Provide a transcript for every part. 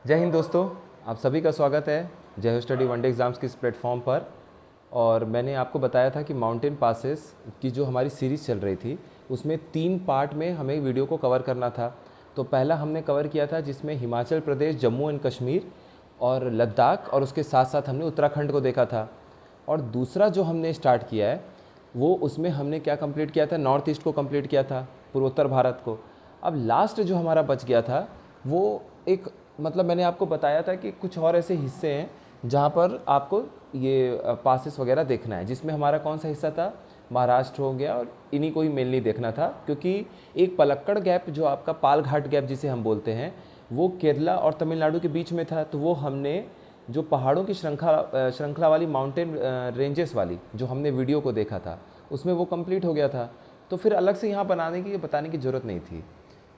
जय हिंद दोस्तों, आप सभी का स्वागत है जय हो स्टडी वनडे एग्ज़ाम्स की इस प्लेटफॉर्म पर। और मैंने आपको बताया था कि माउंटेन पासेस की जो हमारी सीरीज़ चल रही थी उसमें 3 पार्ट में हमें वीडियो को कवर करना था। तो पहला हमने कवर किया था जिसमें हिमाचल प्रदेश, जम्मू एंड कश्मीर और लद्दाख, और उसके साथ साथ हमने उत्तराखंड को देखा था। और दूसरा जो हमने स्टार्ट किया है वो उसमें हमने क्या कंप्लीट किया था, नॉर्थ ईस्ट को कंप्लीट किया था, पूर्वोत्तर भारत को। अब लास्ट जो हमारा बच गया था वो एक, मतलब मैंने आपको बताया था कि कुछ और ऐसे हिस्से हैं जहाँ पर आपको ये पासेस वगैरह देखना है, जिसमें हमारा कौन सा हिस्सा था, महाराष्ट्र हो गया, और इन्हीं को ही मेनली देखना था। क्योंकि एक पलक्कड़ गैप जो आपका पाल घाट गैप जिसे हम बोलते हैं वो केरला और तमिलनाडु के बीच में था। तो वो हमने जो पहाड़ों की श्रृंखला वाली माउंटेन रेंजेस वाली जो हमने वीडियो को देखा था उसमें वो कंप्लीट हो गया था। तो फिर अलग से यहाँ बताने की ज़रूरत नहीं थी।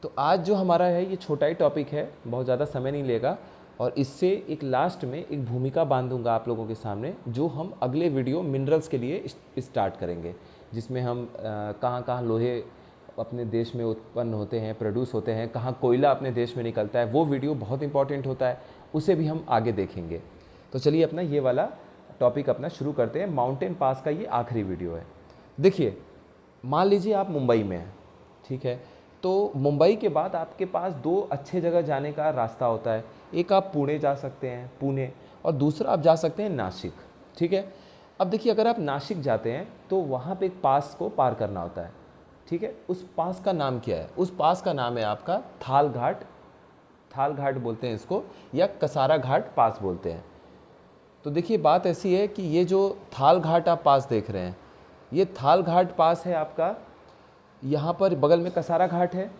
तो आज जो हमारा है ये छोटा ही टॉपिक है, बहुत ज़्यादा समय नहीं लेगा, और इससे एक लास्ट में एक भूमिका बांधूंगा आप लोगों के सामने, जो हम अगले वीडियो मिनरल्स के लिए स्टार्ट करेंगे, जिसमें हम कहाँ कहाँ लोहे अपने देश में उत्पन्न होते हैं, प्रोड्यूस होते हैं, कहाँ कोयला अपने देश में निकलता है। वो वीडियो बहुत इंपॉर्टेंट होता है, उसे भी हम आगे देखेंगे। तो चलिए अपना ये वाला टॉपिक अपना शुरू करते हैं। माउंटेन पास का ये आखिरी वीडियो है। देखिए, मान लीजिए आप मुंबई में हैं, ठीक है। तो मुंबई के बाद आपके पास 2 अच्छे जगह जाने का रास्ता होता है। एक आप पुणे जा सकते हैं, पुणे, और दूसरा आप जा सकते हैं नासिक, ठीक है। अब देखिए, अगर आप नासिक जाते हैं तो वहाँ पे एक पास को पार करना होता है, ठीक है। उस पास का नाम क्या है? उस पास का नाम है आपका थाल घाट। थाल घाट बोलते हैं इसको, या कसारा घाट पास बोलते हैं। तो देखिए, बात ऐसी है कि ये जो थाल घाट आप पास देख रहे हैं, ये थाल घाट पास है आपका। यहाँ पर बगल में कसारा घाट है।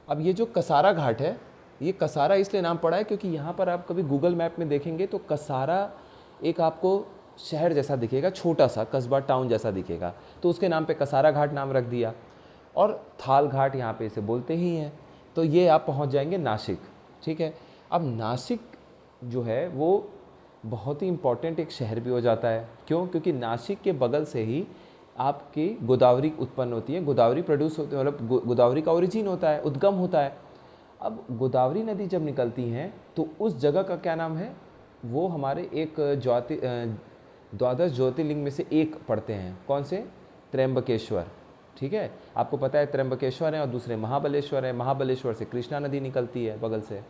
अब ये जो कसारा घाट है, ये कसारा इसलिए नाम पड़ा है क्योंकि यहाँ पर आप कभी गूगल मैप में देखेंगे तो कसारा एक आपको शहर जैसा दिखेगा, छोटा सा कस्बा टाउन जैसा दिखेगा, तो उसके नाम पे कसारा घाट नाम रख दिया। और थाल घाट यहाँ पे इसे बोलते ही हैं। तो ये आप पहुँच जाएंगे नासिक, ठीक है। अब नासिक जो है वो बहुत ही इम्पॉर्टेंट एक शहर भी हो जाता है। क्यों? क्योंकि नासिक के बगल से ही आपकी गोदावरी उत्पन्न होती है, गोदावरी प्रोड्यूस होती है, मतलब गोदावरी का ओरिजिन होता है, उद्गम होता है। अब गोदावरी नदी जब निकलती हैं तो उस जगह का क्या नाम है, वो हमारे एक द्वादश ज्योतिर्लिंग में से एक पढ़ते हैं। कौन से? त्र्यंबकेश्वर, ठीक है। आपको पता है त्र्यंबकेश्वर है और दूसरे महाबलेश्वर है। महाबलेश्वर से कृष्णा नदी निकलती है बगल से।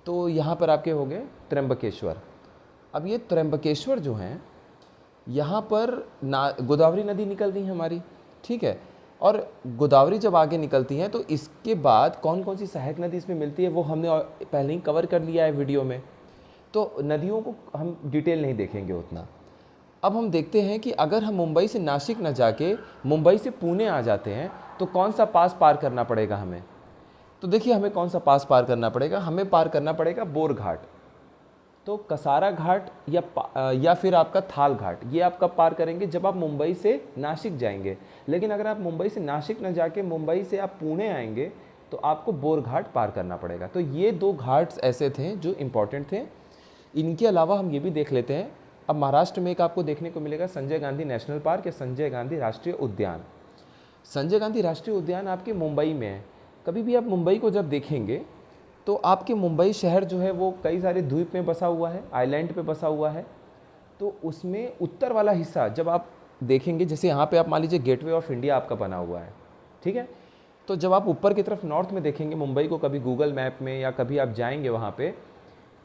तो यहाँ पर आपके हो गए त्र्यंबकेश्वर। अब ये त्र्यंबकेश्वर जो हैं, यहाँ पर गोदावरी नदी निकल रही है हमारी, ठीक है। और गोदावरी जब आगे निकलती हैं तो इसके बाद कौन कौन सी सहायक नदी इसमें मिलती है वो हमने पहले ही कवर कर लिया है वीडियो में। तो नदियों को हम डिटेल नहीं देखेंगे उतना। अब हम देखते हैं कि अगर हम मुंबई से नासिक न जाके मुंबई से पुणे आ जाते हैं तो कौन सा पास पार करना पड़ेगा हमें। तो देखिए, हमें कौन सा पास पार करना पड़ेगा, हमें पार करना पड़ेगा बोर घाट। तो कसारा घाट या फिर आपका थाल घाट, ये आप कब पार करेंगे? जब आप मुंबई से नासिक जाएंगे। लेकिन अगर आप मुंबई से नासिक न जाके मुंबई से आप पुणे आएंगे तो आपको बोर घाट पार करना पड़ेगा। तो ये 2 घाट्स ऐसे थे जो इम्पॉर्टेंट थे। इनके अलावा हम ये भी देख लेते हैं। अब महाराष्ट्र में एक आपको देखने को मिलेगा संजय गांधी नेशनल पार्क या संजय गांधी राष्ट्रीय उद्यान। संजय गांधी राष्ट्रीय उद्यान आपके मुंबई में है। कभी भी आप मुंबई को जब देखेंगे तो आपके मुंबई शहर जो है वो कई सारे द्वीप में बसा हुआ है, आइलैंड पे बसा हुआ है। तो उसमें उत्तर वाला हिस्सा जब आप देखेंगे, जैसे यहाँ पे आप मान लीजिए गेटवे ऑफ इंडिया आपका बना हुआ है, ठीक है। तो जब आप ऊपर की तरफ नॉर्थ में देखेंगे मुंबई को, कभी गूगल मैप में या कभी आप जाएंगे वहाँ पे,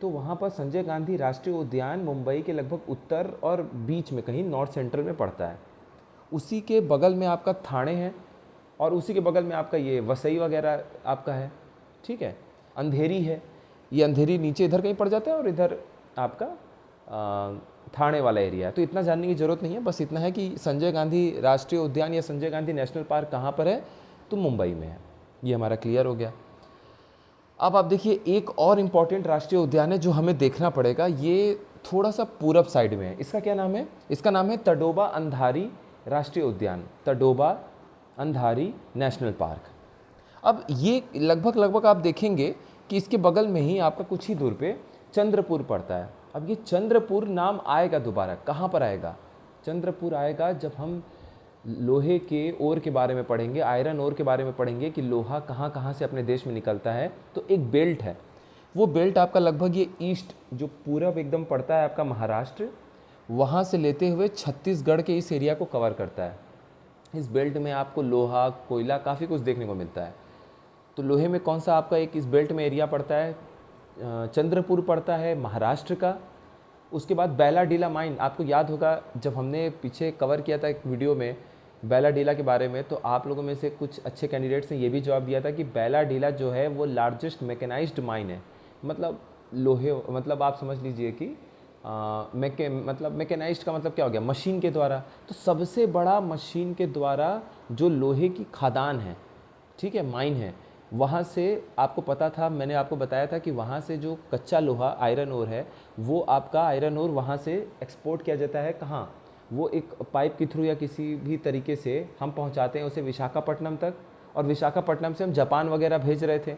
तो वहाँ पर संजय गांधी राष्ट्रीय उद्यान मुंबई के लगभग उत्तर और बीच में कहीं नॉर्थ सेंट्रल में पड़ता है। उसी के बगल में आपका थाने है और उसी के बगल में आपका ये वसई वगैरह आपका है, ठीक है। अंधेरी है, ये अंधेरी नीचे इधर कहीं पड़ जाता है और इधर आपका थाने वाला एरिया है। तो इतना जानने की ज़रूरत नहीं है, बस इतना है कि संजय गांधी राष्ट्रीय उद्यान या संजय गांधी नेशनल पार्क कहाँ पर है, तो मुंबई में है। ये हमारा क्लियर हो गया। अब आप देखिए, एक और इम्पॉर्टेंट राष्ट्रीय उद्यान है जो हमें देखना पड़ेगा। ये थोड़ा सा पूरब साइड में है। इसका क्या नाम है? इसका नाम है तडोबा अंधारी राष्ट्रीय उद्यान, तडोबा अंधारी नेशनल पार्क। अब ये लगभग आप देखेंगे कि इसके बगल में ही आपका कुछ ही दूर पे चंद्रपुर पड़ता है। अब ये चंद्रपुर नाम आएगा दोबारा, कहाँ पर आएगा? चंद्रपुर आएगा जब हम लोहे के ओर के बारे में पढ़ेंगे, आयरन ओर के बारे में पढ़ेंगे कि लोहा कहाँ कहाँ से अपने देश में निकलता है। तो एक बेल्ट है, वो बेल्ट आपका लगभग ये ईस्ट जो पूरब एकदम पड़ता है आपका महाराष्ट्र, वहाँ से लेते हुए छत्तीसगढ़ के इस एरिया को कवर करता है। इस बेल्ट में आपको लोहा, कोयला, काफ़ी कुछ देखने को मिलता है। तो लोहे में कौन सा आपका एक इस बेल्ट में एरिया पड़ता है, चंद्रपुर पड़ता है महाराष्ट्र का। उसके बाद बैलाडीला माइन, आपको याद होगा जब हमने पीछे कवर किया था एक वीडियो में बैलाडीला के बारे में, तो आप लोगों में से कुछ अच्छे कैंडिडेट्स ने ये भी जवाब दिया था कि बैलाडीला जो है वो लार्जेस्ट मैकेनाइज्ड माइन है। मतलब लोहे, मतलब आप समझ लीजिए कि मैकेनाइज्ड का मतलब क्या हो गया, मशीन के द्वारा। तो सबसे बड़ा मशीन के द्वारा जो लोहे की खदान है, ठीक है, माइन है, वहाँ से आपको पता था, मैंने आपको बताया था कि वहाँ से जो कच्चा लोहा आयरन ओर है, वो आपका आयरन ओर वहाँ से एक्सपोर्ट किया जाता है कहाँ, वो एक पाइप के थ्रू या किसी भी तरीके से हम पहुँचाते हैं उसे विशाखापट्टनम तक, और विशाखापट्टनम से हम जापान वगैरह भेज रहे थे।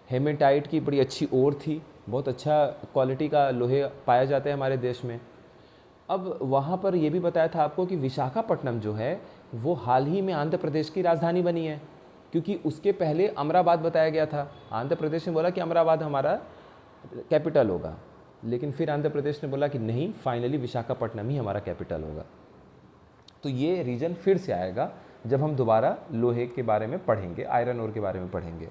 हेमेटाइट की बड़ी अच्छी ओर थी, बहुत अच्छा क्वालिटी का लोहे पाया जाता है हमारे देश में। अब वहाँ पर ये भी बताया था आपको कि विशाखापट्टनम जो है वो हाल ही में आंध्र प्रदेश की राजधानी बनी है, क्योंकि उसके पहले अमराबाद बताया गया था। आंध्र प्रदेश ने बोला कि अमराबाद हमारा कैपिटल होगा, लेकिन फिर आंध्र प्रदेश ने बोला कि नहीं, फाइनली विशाखापट्टनम ही हमारा कैपिटल होगा। तो ये रीजन फिर से आएगा जब हम दोबारा लोहे के बारे में पढ़ेंगे, आयरन ओर के बारे में पढ़ेंगे।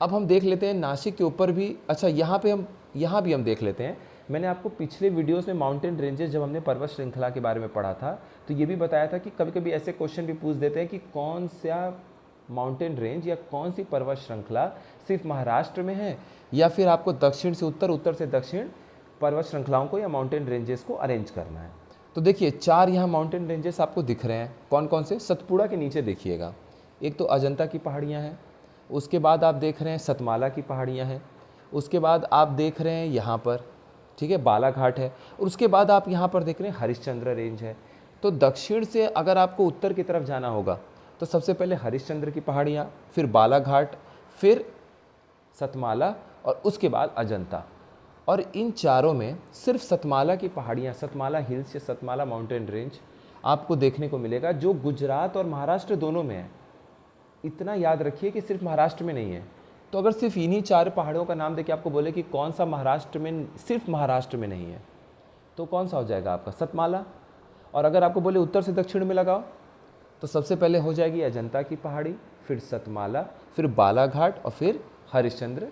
अब हम देख लेते हैं नासिक के ऊपर भी, अच्छा यहाँ भी हम देख लेते हैं। मैंने आपको पिछले वीडियोस में माउंटेन रेंजेस, जब हमने पर्वत श्रृंखला के बारे में पढ़ा था, तो ये भी बताया था कि कभी कभी ऐसे क्वेश्चन भी पूछ देते हैं कि कौन सा माउंटेन रेंज या कौन सी पर्वत श्रृंखला सिर्फ महाराष्ट्र में है, या फिर आपको दक्षिण से उत्तर, उत्तर से दक्षिण पर्वत श्रृंखलाओं को या माउंटेन रेंजेस को अरेंज करना है। तो देखिए 4 यहाँ माउंटेन रेंजेस आपको दिख रहे हैं। कौन कौन से? सतपुड़ा के नीचे देखिएगा, एक तो अजंता की पहाड़ियाँ हैं, उसके बाद आप देख रहे हैं सतमाला की पहाड़ियाँ हैं, उसके बाद आप देख रहे हैं यहाँ पर, ठीक है, बालाघाट है, और उसके बाद आप यहाँ पर देख रहे हैं हरिश्चंद्र रेंज है। तो दक्षिण से अगर आपको उत्तर की तरफ जाना होगा तो सबसे पहले हरिश्चंद्र की पहाड़ियाँ, फिर बालाघाट, फिर सतमाला, और उसके बाद अजंता। और इन चारों में सिर्फ सतमाला की पहाड़ियाँ, सतमाला हिल्स या सतमाला माउंटेन रेंज आपको देखने को मिलेगा, जो गुजरात और महाराष्ट्र दोनों में है। इतना याद रखिए कि सिर्फ महाराष्ट्र में नहीं है। तो अगर सिर्फ इन्हीं 4 पहाड़ों का नाम देके आपको बोले कि कौन सा महाराष्ट्र में, सिर्फ महाराष्ट्र में नहीं है, तो कौन सा हो जाएगा आपका? सतमाला। और अगर आपको बोले उत्तर से दक्षिण में लगाओ, तो सबसे पहले हो जाएगी अजंता की पहाड़ी, फिर सतमाला, फिर बालाघाट, और फिर हरिश्चंद्र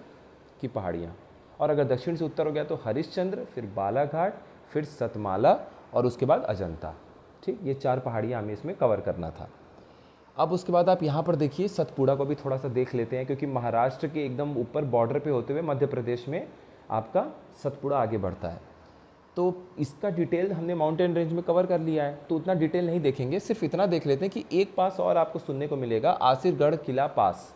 की पहाड़ियाँ। और अगर दक्षिण से उत्तर हो गया तो हरिश्चंद्र, फिर बालाघाट, फिर सतमाला, और उसके बाद अजंता। ठीक, ये 4 पहाड़ियाँ हमें इसमें कवर करना था। अब उसके बाद आप यहाँ पर देखिए, सतपुड़ा को भी थोड़ा सा देख लेते हैं, क्योंकि महाराष्ट्र के एकदम ऊपर बॉर्डर पे होते हुए मध्य प्रदेश में आपका सतपुड़ा आगे बढ़ता है। तो इसका डिटेल हमने माउंटेन रेंज में कवर कर लिया है, तो उतना डिटेल नहीं देखेंगे, सिर्फ इतना देख लेते हैं कि एक पास और आपको सुनने को मिलेगा, आसिरगढ़ किला पास।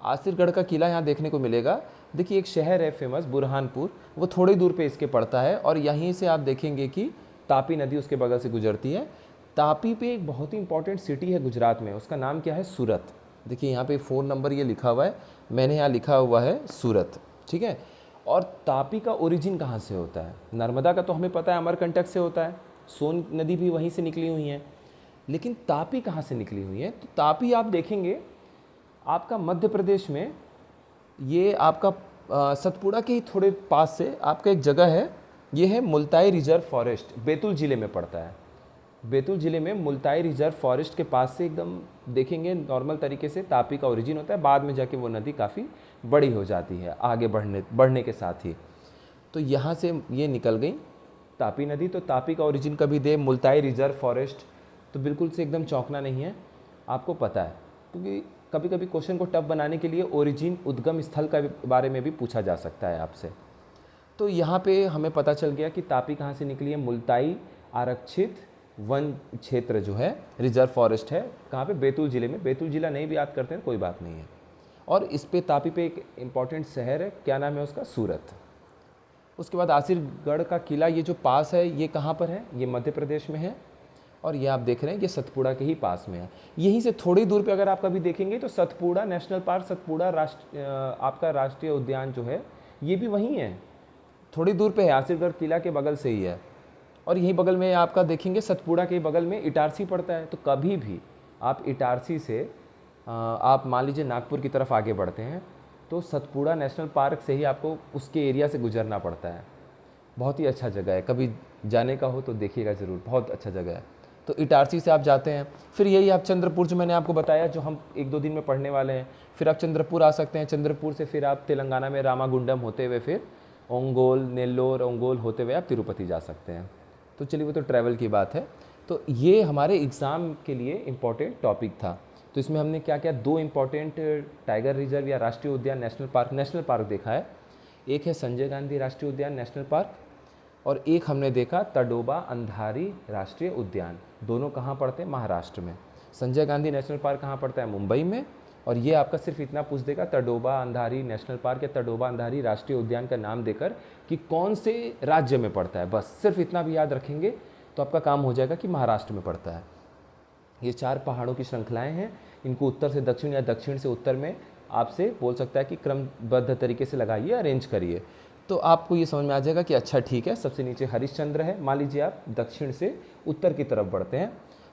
आसिरगढ़ का किला यहाँ देखने को मिलेगा। देखिए एक शहर है फेमस बुरहानपुर, वो थोड़ी दूर पे इसके पड़ता है, और यहीं से आप देखेंगे कि तापी नदी उसके बगल से गुजरती है। तापी पे एक बहुत ही इंपॉर्टेंट सिटी है गुजरात में, उसका नाम क्या है? सूरत। देखिए यहाँ पे फ़ोन नंबर ये लिखा हुआ है, मैंने यहाँ लिखा हुआ है सूरत, ठीक है। और तापी का ओरिजिन कहाँ से होता है? नर्मदा का तो हमें पता है अमरकंटक से होता है, सोन नदी भी वहीं से निकली हुई है, लेकिन तापी कहाँ से निकली हुई है? तो तापी आप देखेंगे आपका मध्य प्रदेश में, ये आपका सतपुड़ा के ही थोड़े पास से आपका एक जगह है, ये है मुल्ताई रिजर्व फॉरेस्ट, बैतूल ज़िले में पड़ता है। बैतूल ज़िले में मुल्ताई रिजर्व फॉरेस्ट के पास से एकदम देखेंगे नॉर्मल तरीके से तापी का ओरिजिन होता है, बाद में जाके वो नदी काफ़ी बड़ी हो जाती है आगे बढ़ने के साथ ही। तो यहाँ से ये निकल गई तापी नदी। तो तापी का ओरिजिन कभी दे मुल्ताई रिजर्व फॉरेस्ट, तो बिल्कुल से एकदम चौंकना नहीं है, आपको पता है, क्योंकि कभी कभी क्वेश्चन को टफ बनाने के लिए ओरिजिन, उद्गम स्थल का बारे में भी पूछा जा सकता है आपसे। तो यहाँ पे हमें पता चल गया कि तापी कहाँ से निकली है। मुल्ताई आरक्षित वन क्षेत्र जो है, रिजर्व फॉरेस्ट है, कहाँ पे? बैतूल ज़िले में। बैतूल ज़िला नहीं भी याद करते हैं कोई बात नहीं है। और इस पे तापी पे एक इम्पॉर्टेंट शहर है, क्या नाम है उसका? सूरत। उसके बाद आसिरगढ़ का किला, ये जो पास है, ये कहाँ पर है? ये मध्य प्रदेश में है, और ये आप देख रहे हैं ये सतपुड़ा के ही पास में है। यहीं से थोड़ी दूर पे अगर आप कभी देखेंगे तो सतपुड़ा नेशनल पार्क, सतपुड़ा आपका राष्ट्रीय उद्यान जो है, ये भी वहीं है, थोड़ी दूर पे है, आसिरगढ़ किला के बगल से ही है। और यहीं बगल में आपका देखेंगे सतपुड़ा के बगल में इटारसी पड़ता है। तो कभी भी आप इटारसी से आप मान लीजिए नागपुर की तरफ आगे बढ़ते हैं, तो सतपुड़ा नेशनल पार्क से ही आपको उसके एरिया से गुजरना पड़ता है। बहुत ही अच्छा जगह है, कभी जाने का हो तो देखिएगा ज़रूर, बहुत अच्छा जगह है। तो इटारसी से आप जाते हैं, फिर यही आप चंद्रपुर जो मैंने आपको बताया, जो हम 1-2 दिन में पढ़ने वाले हैं, फिर आप चंद्रपुर आ सकते हैं। चंद्रपुर से फिर आप तेलंगाना में रामागुंडम होते हुए फिर ओंगोल, नेल्लोर, ओंगोल होते हुए आप तिरुपति जा सकते हैं। तो चलिए वो तो ट्रैवल की बात है। तो ये हमारे एग्ज़ाम के लिए इम्पॉर्टेंट टॉपिक था। तो इसमें हमने क्या क्या 2 इम्पॉर्टेंट टाइगर रिजर्व या राष्ट्रीय उद्यान नेशनल पार्क देखा है। एक है संजय गांधी राष्ट्रीय उद्यान नेशनल पार्क, और एक हमने देखा तडोबा अंधारी राष्ट्रीय उद्यान। दोनों कहाँ पड़ते हैं? महाराष्ट्र में। संजय गांधी नेशनल पार्क कहाँ पड़ता है? मुंबई में। और ये आपका सिर्फ इतना पूछ देगा तडोबा अंधारी नेशनल पार्क या तडोबा अंधारी राष्ट्रीय उद्यान का नाम देकर कि कौन से राज्य में पड़ता है। बस सिर्फ इतना भी याद रखेंगे तो आपका काम हो जाएगा कि महाराष्ट्र में पड़ता है। ये 4 पहाड़ों की श्रृंखलाएँ हैं, इनको उत्तर से दक्षिण या दक्षिण से उत्तर में आपसे बोल सकता है कि क्रमबद्ध तरीके से लगाइए, अरेंज करिए, तो आपको ये समझ में आ जाएगा कि अच्छा ठीक है। सबसे नीचे हरिश्चंद्र है, मान लीजिए आप दक्षिण से उत्तर की तरफ बढ़ते हैं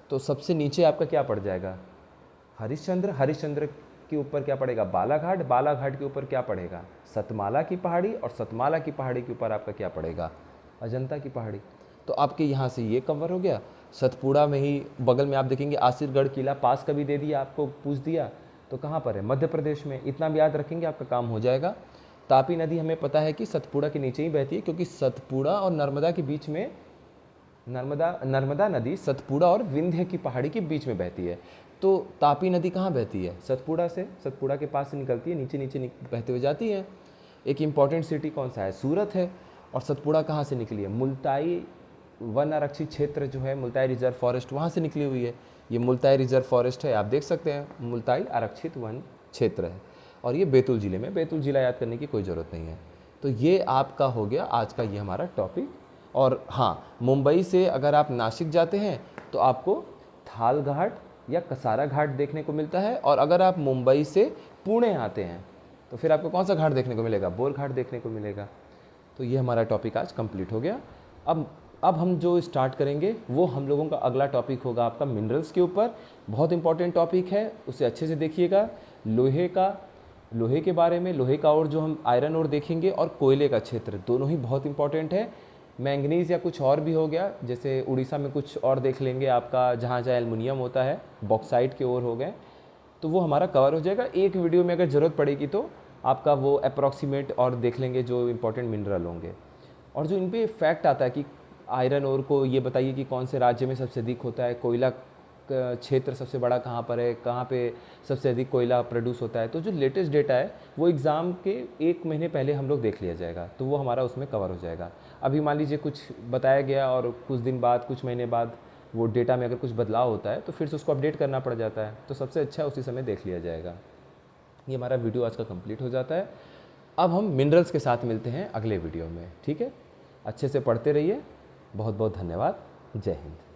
तो सबसे नीचे आपका क्या पड़ जाएगा? हरिश्चंद्र। हरिश्चंद्र के ऊपर क्या पड़ेगा? बालाघाट। बालाघाट के ऊपर क्या पड़ेगा? सतमाला की पहाड़ी। और सतमाला की पहाड़ी के ऊपर आपका क्या पड़ेगा? अजंता की पहाड़ी। तो आपके यहाँ से ये कवर हो गया। सतपुड़ा में ही बगल में आप देखेंगे आसिरगढ़ किला, पास कभी दे दिया आपको, पूछ दिया तो कहाँ पर है? मध्य प्रदेश में। इतना भी याद रखेंगे आपका काम हो जाएगा। तापी नदी हमें पता है कि सतपुड़ा के नीचे ही बहती है, क्योंकि सतपुड़ा और नर्मदा के बीच में नर्मदा नदी सतपुड़ा और विंध्य की पहाड़ी के बीच में बहती है। तो तापी नदी कहाँ बहती है? सतपुड़ा से। सतपुड़ा के पास से निकलती है, नीचे नीचे बहते हुए जाती है। एक इम्पॉर्टेंट सिटी कौन सा है? सूरत है। और सतपुड़ा कहाँ से निकली है? मुल्ताई वन आरक्षित क्षेत्र जो है, मुल्ताई रिजर्व फॉरेस्ट, वहाँ से निकली हुई है। ये मुल्ताई रिजर्व फॉरेस्ट है, आप देख सकते हैं, मुल्ताई आरक्षित वन क्षेत्र है। और ये बैतूल ज़िले में, बैतूल ज़िला याद करने की कोई ज़रूरत नहीं है। तो ये आपका हो गया आज का ये हमारा टॉपिक। और हाँ, मुंबई से अगर आप नासिक जाते हैं तो आपको थाल घाट या कसारा घाट देखने को मिलता है। और अगर आप मुंबई से पुणे आते हैं तो फिर आपको कौन सा घाट देखने को मिलेगा? बोर घाट देखने को मिलेगा। तो ये हमारा टॉपिक आज कंप्लीट हो गया। अब हम जो स्टार्ट करेंगे वो हम लोगों का अगला टॉपिक होगा आपका मिनरल्स के ऊपर। बहुत इंपॉर्टेंट टॉपिक है, उसे अच्छे से देखिएगा। लोहे के बारे में, लोहे का और जो हम आयरन और देखेंगे, और कोयले का क्षेत्र, दोनों ही बहुत इंपॉर्टेंट है। मैंगनीज़ या कुछ और भी हो गया, जैसे उड़ीसा में कुछ और देख लेंगे आपका, जहाँ जहाँ एल्युमिनियम होता है, बॉक्साइट के ओर हो गए, तो वो हमारा कवर हो जाएगा। एक वीडियो में अगर ज़रूरत पड़ेगी तो आपका वो अप्रॉक्सीमेट और देख लेंगे जो इंपॉर्टेंट मिनरल होंगे। और जो इन पर फैक्ट आता है कि आयरन ओर को ये बताइए कि कौन से राज्य में सबसे अधिक होता है, कोयला क्षेत्र सबसे बड़ा कहाँ पर है, कहाँ पे सबसे अधिक कोयला प्रोड्यूस होता है। तो जो लेटेस्ट डेटा है वो एग्ज़ाम के 1 महीने पहले हम लोग देख लिया जाएगा, तो वो हमारा उसमें कवर हो जाएगा। अभी मान लीजिए कुछ बताया गया और कुछ दिन बाद, कुछ महीने बाद वो डेटा में अगर कुछ बदलाव होता है तो फिर से उसको अपडेट करना पड़ जाता है, तो सबसे अच्छा उसी समय देख लिया जाएगा। ये हमारा वीडियो आज का कंप्लीट हो जाता है। अब हम मिनरल्स के साथ मिलते हैं अगले वीडियो में, ठीक है? अच्छे से पढ़ते रहिए। बहुत बहुत धन्यवाद। जय हिंद।